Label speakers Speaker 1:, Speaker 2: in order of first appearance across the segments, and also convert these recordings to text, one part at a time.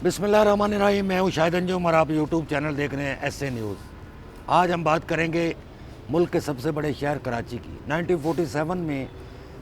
Speaker 1: بسم اللہ الرحمن الرحیم. میں ہوں شاہد انجم اور آپ یوٹیوب چینل دیکھ رہے ہیں ایس اے نیوز. آج ہم بات کریں گے ملک کے سب سے بڑے شہر کراچی کی. 1947 میں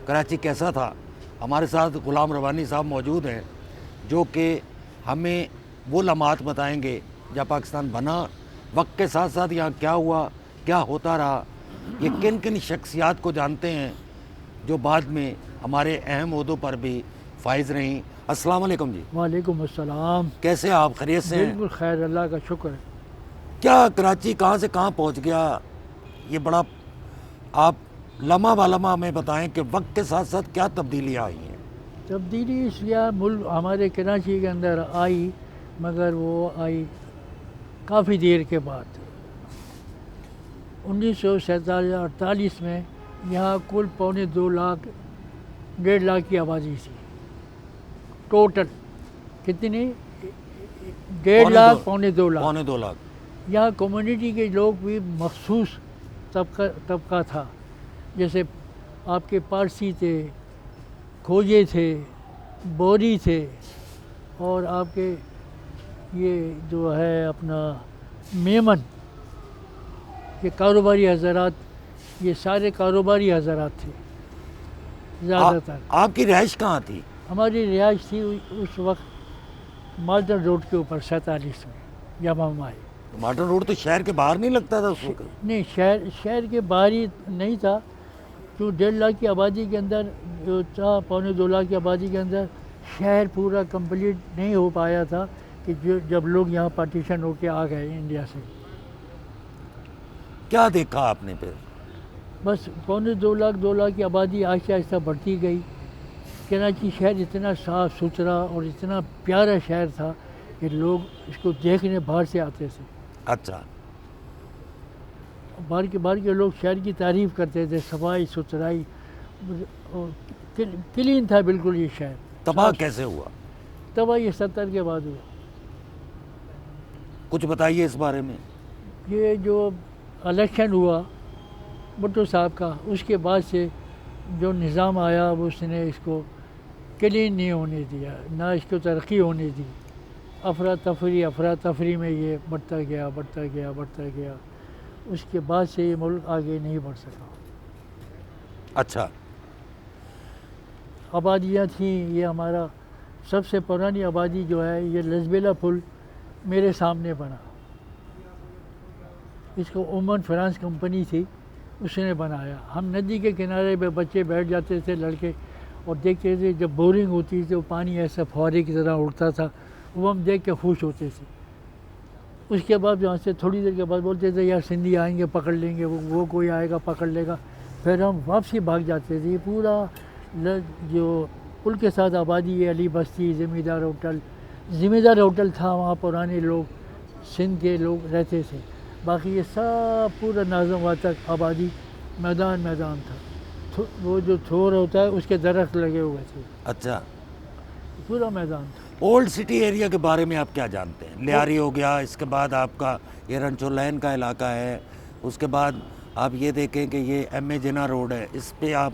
Speaker 1: کراچی کیسا تھا. ہمارے ساتھ غلام ربانی صاحب موجود ہیں جو کہ ہمیں وہ لمحات بتائیں گے جب پاکستان بنا. وقت کے ساتھ ساتھ یہاں کیا ہوا, کیا ہوتا رہا, یہ کن کن شخصیات کو جانتے ہیں جو بعد میں ہمارے اہم عہدوں پر بھی فائز رہیں. السلام علیکم جی.
Speaker 2: وعلیکم السلام.
Speaker 1: کیسے آپ, خیریت سے ہیں؟
Speaker 2: بالکل خیر, اللہ کا شکر ہے.
Speaker 1: کیا کراچی کہاں سے کہاں پہنچ گیا, یہ بڑا آپ لمحہ با لمحہ ہمیں بتائیں کہ وقت کے ساتھ ساتھ کیا تبدیلیاں آئی ہیں.
Speaker 2: تبدیلی اس لیے ملک ہمارے کراچی کے اندر آئی, مگر وہ آئی کافی دیر کے بعد. 1947-48 میں یہاں کل 2.25 لاکھ 1.5 لاکھ کی آبادی تھی ٹوٹل. کتنی؟ 1.5 لاکھ 2.25 لاکھ.
Speaker 1: 2.25 لاکھ.
Speaker 2: یہاں کمیونٹی کے لوگ بھی مخصوص طبقہ تھا, جیسے آپ کے پارسی تھے, کھوجے تھے, بوری تھے, اور آپ کے یہ جو ہے اپنا میمن, یہ کاروباری حضرات, یہ سارے کاروباری حضرات تھے زیادہ تر.
Speaker 1: آپ کی رہائش کہاں تھی؟
Speaker 2: ہماری رہائش تھی اس وقت ماڈرن روڈ کے اوپر 47 میں جب ہم آئے.
Speaker 1: ماڈرن روڈ تو شہر کے باہر نہیں لگتا تھا اس وقت؟
Speaker 2: نہیں, شہر کے باہر ہی نہیں تھا, کیوں 1.5 لاکھ کی آبادی کے اندر جو تھا 2.25 لاکھ کی آبادی کے اندر شہر پورا کمپلیٹ نہیں ہو پایا تھا کہ جب لوگ یہاں پارٹیشن ہو کے آ گئے انڈیا سے.
Speaker 1: کیا دیکھا آپ نے پھر؟
Speaker 2: بس 2.25 لاکھ 2 لاکھ کی آبادی آہستہ آہستہ بڑھتی گئی. کراچی شہر اتنا صاف ستھرا اور اتنا پیارا شہر تھا کہ لوگ اس کو دیکھنے باہر سے آتے تھے.
Speaker 1: اچھا.
Speaker 2: باہر کے لوگ شہر کی تعریف کرتے تھے, صفائی ستھرائی, کلین تھا بالکل یہ شہر.
Speaker 1: تباہ کیسے ہوا؟
Speaker 2: تباہ یہ 70 کے بعد ہوا.
Speaker 1: کچھ بتائیے اس بارے میں.
Speaker 2: یہ جو الیکشن ہوا بھٹو صاحب کا, اس کے بعد سے جو نظام آیا اس نے اس کو کلین نہیں ہونے دیا, نہ اس کو ترقی ہونے دی. افراتفری میں یہ بڑھتا گیا. اس کے بعد سے یہ ملک آگے نہیں بڑھ سکا.
Speaker 1: اچھا.
Speaker 2: آبادیاں تھیں, یہ ہمارا سب سے پرانی آبادی جو ہے یہ لزبیلا پل میرے سامنے بنا. اس کو اومن فرانس کمپنی تھی, اس نے بنایا. ہم ندی کے کنارے پہ بچے بیٹھ جاتے تھے لڑکے, اور دیکھتے تھے جب بورنگ ہوتی تھی تو پانی ایسا فوارے کی طرح اڑتا تھا, وہ ہم دیکھ کے خوش ہوتے تھے. اس کے بعد وہاں سے تھوڑی دیر کے بعد بولتے تھے یار سندھی آئیں گے پکڑ لیں گے, وہ کوئی آئے گا پکڑ لے گا. پھر ہم واپسی بھاگ جاتے تھے. یہ پورا جو پل کے ساتھ آبادی ہے, علی بستی, زمیندار ہوٹل تھا, وہاں پرانے لوگ سندھ کے لوگ رہتے تھے. باقی یہ سب پورا ناظم تک آبادی میدان تھا. وہ جو تھور ہوتا ہے اس کے درخت لگے ہوئے تھے.
Speaker 1: اچھا.
Speaker 2: پورا میدان تھا.
Speaker 1: اولڈ سٹی ایریا کے بارے میں آپ کیا جانتے ہیں؟ لیاری ہو گیا, اس کے بعد آپ کا یہ رنچو لین کا علاقہ ہے, اس کے بعد آپ یہ دیکھیں کہ یہ ایم اے جناح روڈ ہے, اس پہ آپ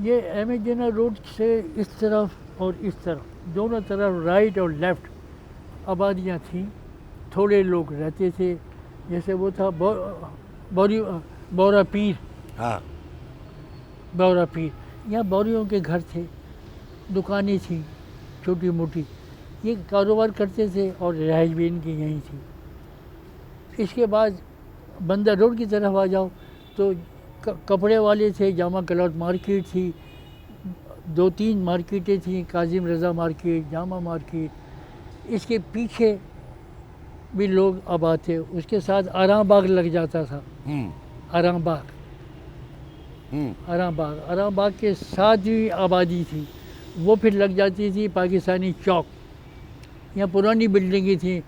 Speaker 2: یہ ایم اے جناح روڈ سے اس طرف اور اس طرف دونوں طرف رائٹ اور لیفٹ آبادیاں تھیں. تھوڑے لوگ رہتے تھے, جیسے وہ تھا بورا پیر.
Speaker 1: ہاں,
Speaker 2: بورا پیر, یہاں بوریوں کے گھر تھے, دکانیں تھیں چھوٹی موٹی, یہ کاروبار کرتے تھے اور رہائش بھی ان کی یہیں تھی. اس کے بعد بندر روڈ کی طرف آ جاؤ تو کپڑے والے تھے, جامع کلوتھ مارکیٹ تھی, 2-3 مارکیٹیں تھیں, کاظم رضا مارکیٹ, جامع مارکیٹ. اس کے پیچھے بھی لوگ آباد تھے. اس کے ساتھ آرام باغ لگ جاتا تھا. آرام باغ کے ساتھ بھی آبادی تھی, وہ پھر لگ جاتی تھی پاکستانی چوک. یہاں پرانی بلڈنگیں تھیں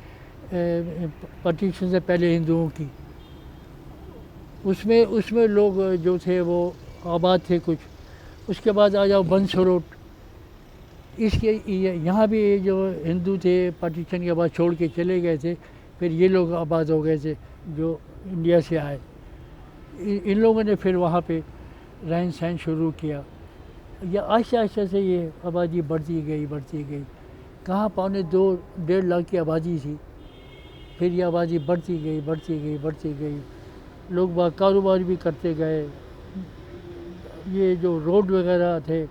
Speaker 2: پارٹیشن سے پہلے ہندوؤں کی, اس میں لوگ جو تھے وہ آباد تھے کچھ. اس کے بعد آ جاؤ بنس روڈ, اس کے یہاں بھی جو ہندو تھے پارٹیشن کے بعد چھوڑ کے چلے گئے تھے, پھر یہ لوگ آباد ہو گئے تھے جو انڈیا سے آئے. ان لوگوں نے پھر وہاں پہ رہن سہن شروع کیا. یہ آہستہ آہستہ سے یہ آبادی بڑھتی گئی. کہاں 1.5 لاکھ کی آبادی تھی. پھر یہ آبادی بڑھتی گئی. لوگ باہر کاروبار بھی کرتے گئے. یہ جو روڈ وغیرہ تھے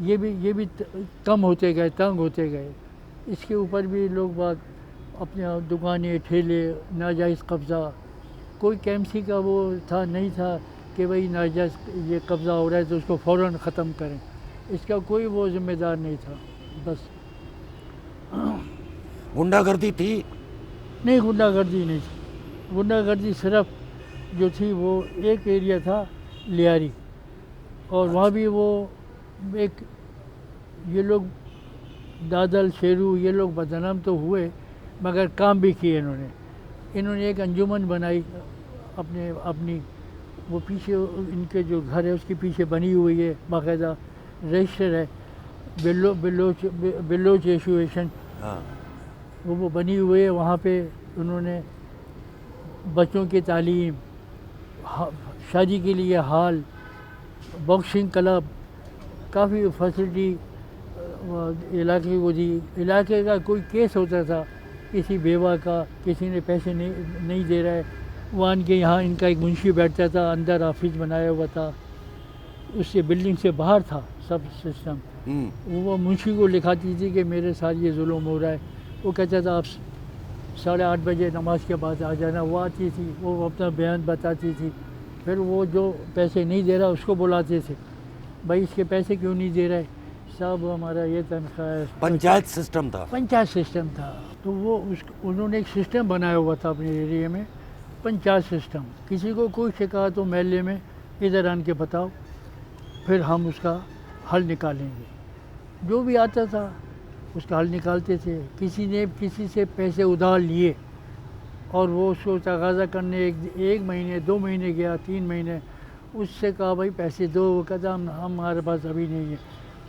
Speaker 2: یہ بھی کم ہوتے گئے, تنگ ہوتے گئے. اس کے اوپر بھی لوگ باہر اپنے دکانیں, ٹھیلے, ناجائز قبضہ. کوئی KMC کا وہ نہیں تھا کہ بھئی ناجائز یہ قبضہ ہو رہا ہے تو اس کو فوراً ختم کریں. اس کا کوئی وہ ذمہ دار نہیں تھا. بس
Speaker 1: غنڈہ گردی تھی؟
Speaker 2: نہیں, غنڈہ گردی نہیں تھی. غنڈہ گردی صرف جو تھی وہ ایک ایریا تھا لیاری, اور وہاں بھی وہ ایک یہ لوگ دادل, شیرو, یہ لوگ بدنام تو ہوئے مگر کام بھی کیے. انہوں نے ایک انجمن بنائی اپنی. وہ پیچھے ان کے جو گھر ہے اس کے پیچھے بنی ہوئی ہے, باقاعدہ رجسٹر ہے, بلوچ ایسوسیشن. وہ بنی ہوئی ہے. وہاں پہ انہوں نے بچوں کی تعلیم, شادی کے لیے ہال, باکسنگ کلب, کافی فیسلٹی علاقے کو دی. علاقے کا کوئی کیس ہوتا تھا کسی بیوہ کا, کسی نے پیسے نہیں دے رہا ہے, وہاں کے یہاں ان کا ایک منشی بیٹھتا تھا, اندر آفس بنایا ہوا تھا, اس سے بلڈنگ سے باہر تھا سب سسٹم. وہ منشی کو لکھاتی تھی کہ میرے ساتھ یہ ظلم ہو رہا ہے. وہ کہتا تھا آپ 8:30 بجے نماز کے بعد آ جانا. وہ آتی تھی, وہ اپنا بیان بتاتی تھی. پھر وہ جو پیسے نہیں دے رہا اس کو بلاتے تھے, بھائی اس کے پیسے کیوں نہیں دے رہے صاحب, ہمارا یہ تنخواہ ہے.
Speaker 1: پنچایت سسٹم
Speaker 2: تھا. تو وہ انہوں نے ایک سسٹم بنایا ہوا تھا اپنے ایریے میں, پنچایت سسٹم. کسی کو کوئی شکایت ہو محلے میں ادھر آن کے بتاؤ, پھر ہم اس کا حل نکالیں گے. جو بھی آتا تھا اس کا حل نکالتے تھے. کسی نے کسی سے پیسے ادھار لیے اور وہ اس کو تقاضا کرنے 1 مہینے 2 مہینے گیا, 3 مہینے, اس سے کہا بھائی پیسے دو. وہ کہتا ہمارے پاس ابھی نہیں ہے.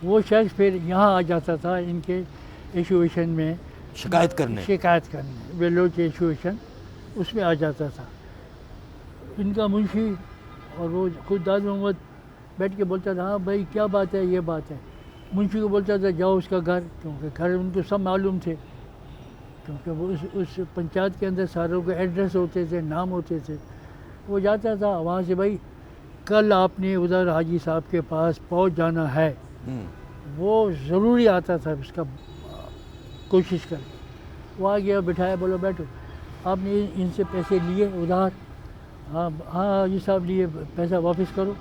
Speaker 2: وہ شخص پھر یہاں آ جاتا تھا ان کے ایسوسیشن میں
Speaker 1: شکایت کرنے.
Speaker 2: بلوچ ایسوسیشن, اس میں آ جاتا تھا. ان کا منشی اور وہ خود داد محمد بیٹھ کے بولتا تھا, ہاں بھائی کیا بات ہے, یہ بات ہے. منشی کو بولتا تھا جاؤ اس کا گھر, کیونکہ گھر ان کو سب معلوم تھے, کیونکہ وہ اس پنچایت کے اندر ساروں کے ایڈریس ہوتے تھے, نام ہوتے تھے. وہ جاتا تھا وہاں سے, بھائی کل آپ نے ادھر حاجی صاحب کے پاس پہنچ جانا ہے. وہ ضروری آتا تھا اس کا کوشش کر کے. وہ آ گیا, بٹھایا, بولو بیٹھو, آپ نے ان سے پیسے لیے ادھار؟ ہاں حاجی صاحب لیے, پیسہ واپس کرو.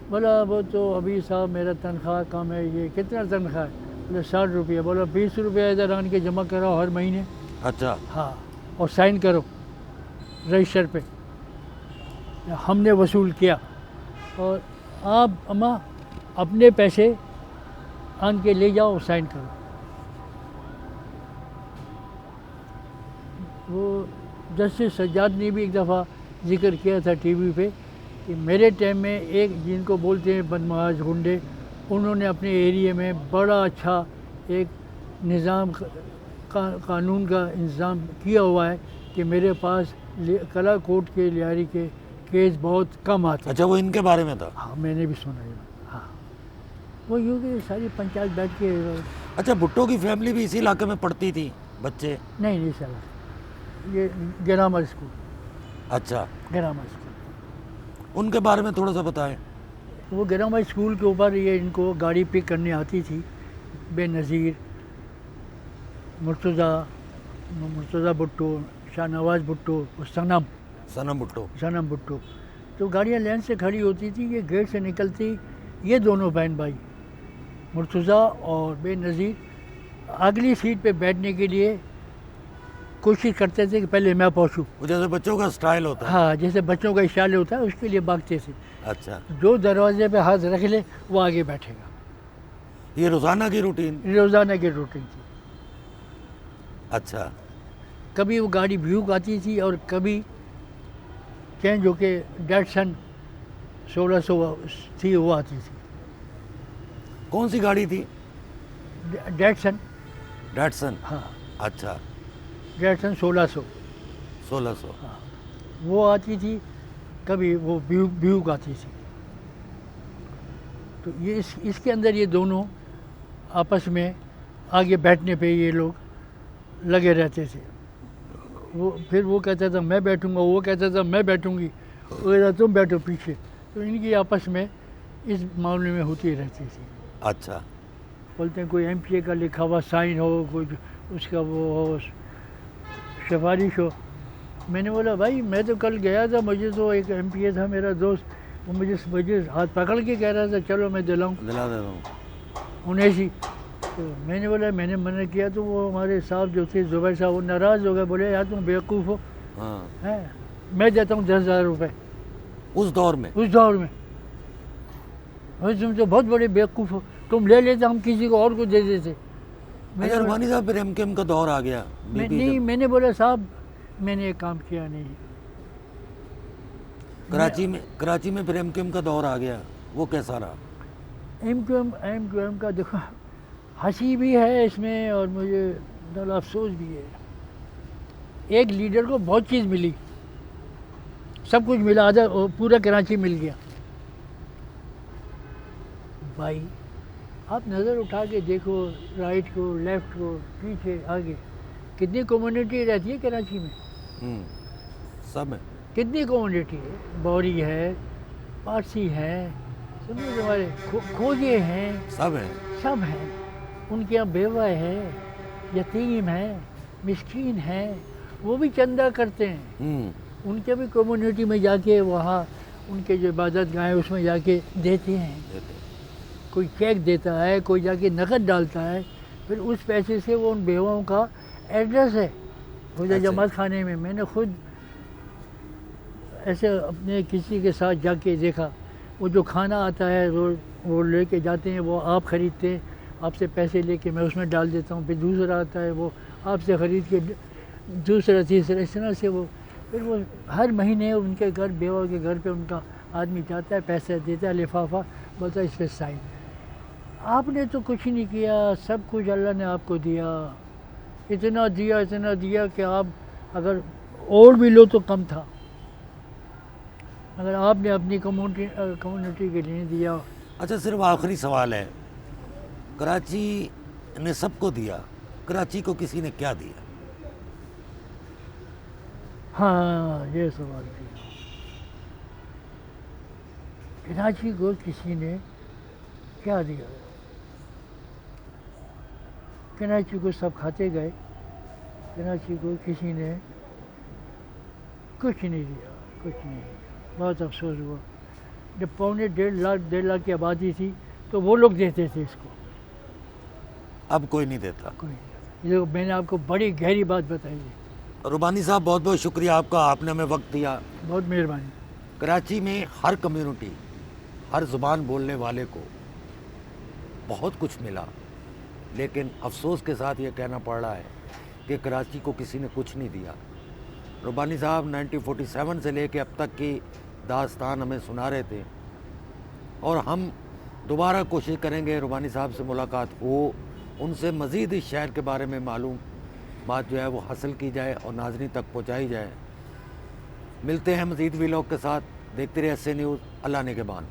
Speaker 2: بولا وہ تو ابھی صاحب میرا تنخواہ کم ہے. یہ کتنا تنخواہ ہے؟ بولے 60 روپیہ. بولا 20 روپیہ ادھر آن کے جمع کراؤ ہر مہینے.
Speaker 1: اچھا.
Speaker 2: ہاں, اور سائن کرو رجسٹر پہ, ہم نے وصول کیا. اور آپ اماں اپنے پیسے آن کے لے جاؤ, سائن کرو. وہ جسٹس سجاد نے بھی ایک دفعہ ذکر کیا تھا ٹی وی پہ کہ میرے ٹائم میں ایک جن کو بولتے ہیں بدمعاش گنڈے, انہوں نے اپنے ایریے میں بڑا اچھا ایک نظام قانون کا انتظام کیا ہوا ہے کہ میرے پاس کلا کوٹ کے لیاری کے کیس بہت کم آتے.
Speaker 1: اچھا, وہ ان کے بارے میں تھا؟
Speaker 2: ہاں, میں نے بھی سنا ہے. ہاں, وہ یوں کہ ساری پنچایت بیٹھ کے.
Speaker 1: اچھا, بھٹو کی فیملی بھی اسی علاقے میں پڑھتی تھی بچے؟
Speaker 2: نہیں چلا, یہ گرامر اسکول.
Speaker 1: اچھا,
Speaker 2: گرامر اسکول. ان
Speaker 1: کے بارے میں تھوڑا سا بتائیں.
Speaker 2: وہ گرامر اسکول کے اوپر یہ ان کو گاڑی پک کرنے آتی تھی. بے نظیر, مرتضیٰ بھٹو, شاہ نواز بھٹو, صنم بھٹو. تو گاڑیاں لین سے کھڑی ہوتی تھی, یہ گیٹ سے نکلتی, یہ دونوں بہن بھائی مرتضیٰ اور بے نظیر اگلی سیٹ پہ بیٹھنے کے لیے کوشش کرتے تھے کہ پہلے میں پہنچوں.
Speaker 1: جیسے بچوں کا اسٹائل ہوتا ہے.
Speaker 2: ہاں, جیسے بچوں کا اسٹائل ہوتا ہے اس کے لیے بھاگتے تھے.
Speaker 1: اچھا,
Speaker 2: جو دروازے پہ ہاتھ رکھ لے وہ آگے بیٹھے گا.
Speaker 1: یہ روزانہ کی روٹین
Speaker 2: تھی.
Speaker 1: اچھا.
Speaker 2: کبھی وہ گاڑی بھیوک آتی تھی اور کبھی چینج ہو کے ڈیٹسن 1600 تھی, وہ آتی تھی.
Speaker 1: کون سی گاڑی تھی؟ ڈیٹسن.
Speaker 2: ہاں.
Speaker 1: اچھا,
Speaker 2: ڈیٹسن 1600. ہاں, وہ آتی تھی. کبھی وہ بیوک آتی تھی. تو یہ اس کے اندر یہ دونوں آپس میں آگے بیٹھنے پہ یہ لوگ لگے رہتے تھے. پھر وہ کہتا تھا میں بیٹھوں گا, وہ کہتا تھا میں بیٹھوں گی, وہ کہتا تم بیٹھو پیچھے. تو ان کی آپس میں اس معاملے میں ہوتی رہتی تھی.
Speaker 1: اچھا.
Speaker 2: بولتے ہیں کوئی ایم پی اے کا لکھا ہوا سائن ہو, کوئی اس کا وہ ہو, سفارش ہو. میں نے بولا بھائی میں تو کل گیا تھا, مجھے تو ایک ایم پی اے تھا میرا دوست, وہ مجھے ہاتھ پکڑ کے کہہ رہا تھا چلو میں
Speaker 1: دلا دے رہا ہوں.
Speaker 2: انہیں سی. تو میں نے بولا میں نے منع کیا, تو وہ ہمارے صاحب جو تھے زبیر صاحب, وہ ناراض ہو گئے, بولے یار تم بیوقوف ہو,
Speaker 1: ہاں
Speaker 2: میں دیتا ہوں 10,000 روپے
Speaker 1: اس دور میں.
Speaker 2: اس دور میں. تم تو بہت بڑے بیوقوف ہو, تم لے لیتے ہم کسی کو اور کو دے دیتے.
Speaker 1: اچھا ربانی صاحب پھر ایم کا دور آ گیا.
Speaker 2: نہیں, میں نے بولا صاحب میں نے ایک کام کیا نہیں.
Speaker 1: کراچی میں پھر ایم کا دور آ گیا, وہ کیسا رہا؟
Speaker 2: ایم کیو ایم کا دیکھو ہنسی بھی ہے اس میں اور مجھے بڑا افسوس بھی ہے. ایک لیڈر کو بہت چیز ملی, سب کچھ ملا, آدھا پورا کراچی مل گیا. بھائی آپ نظر اٹھا کے دیکھو, رائٹ کو, لیفٹ کو, پیچھے, آگے, کتنی کمیونٹی رہتی ہے کراچی میں؟
Speaker 1: سب ہے.
Speaker 2: کتنی کمیونٹی ہے, بوری ہے, پارسی ہے, سمجھے ہمارے کھوجے ہیں,
Speaker 1: سب ہیں.
Speaker 2: سب ہیں. ان کے یہاں بیوہ ہے, یتیم ہے, مسکین ہے, وہ بھی چندہ کرتے ہیں. ان کے بھی کمیونٹی میں جا کے وہاں ان کے جو عبادت گاہ ہیں اس میں جا کے دیتے ہیں. کوئی چیک دیتا ہے, کوئی جا کے نقد ڈالتا ہے, پھر اس پیسے سے وہ ان بیواؤں کا ایڈریس ہے خدا جماعت خانے میں. میں نے خود ایسے اپنے کسی کے ساتھ جا کے دیکھا, وہ جو کھانا آتا ہے وہ لے کے جاتے ہیں, وہ آپ خریدتے ہیں, آپ سے پیسے لے کے میں اس میں ڈال دیتا ہوں, پھر دوسرا آتا ہے وہ آپ سے خرید کے دوسرا تیسرا, اس طرح سے وہ پھر وہ ہر مہینے ان کے گھر, بیوہ کے گھر پہ ان کا آدمی جاتا ہے, پیسہ دیتا ہے, لفافہ, بولتا ہے اس پہ سائن. آپ نے تو کچھ نہیں کیا, سب کچھ اللہ نے آپ کو دیا, اتنا دیا کہ آپ اگر اور بھی لو تو کم تھا. اگر آپ نے اپنی کمیونٹی کے لیے دیا.
Speaker 1: اچھا صرف آخری سوال ہے, کراچی نے سب کو دیا, کراچی کو کسی نے کیا دیا؟
Speaker 2: ہاں یہ سوال بھی. کراچی کو کسی نے کیا دیا؟ کراچی کو سب کھاتے گئے, کراچی کو کسی نے کچھ نہیں دیا, کچھ نہیں. بہت افسوس ہوا. جب 1.5 لاکھ کی آبادی تھی تو وہ لوگ دیتے تھے اس کو,
Speaker 1: اب کوئی نہیں دیتا.
Speaker 2: یہ میں نے آپ کو بڑی گہری بات بتائی ہے.
Speaker 1: ربانی صاحب بہت بہت شکریہ آپ کا, آپ نے ہمیں وقت دیا.
Speaker 2: بہت مہربانی.
Speaker 1: کراچی میں ہر کمیونٹی, ہر زبان بولنے والے کو بہت کچھ ملا, لیکن افسوس کے ساتھ یہ کہنا پڑ رہا ہے کہ کراچی کو کسی نے کچھ نہیں دیا. ربانی صاحب 1947 سے لے کے اب تک کی داستان ہمیں سنا رہے تھے, اور ہم دوبارہ کوشش کریں گے ربانی صاحب سے ملاقات ہو, ان سے مزید اس شہر کے بارے میں معلوم بات جو ہے وہ حاصل کی جائے اور ناظرین تک پہنچائی جائے. ملتے ہیں مزید ویلاگ کے ساتھ, دیکھتے رہے ایس اے نیوز. اللہ نگہبان.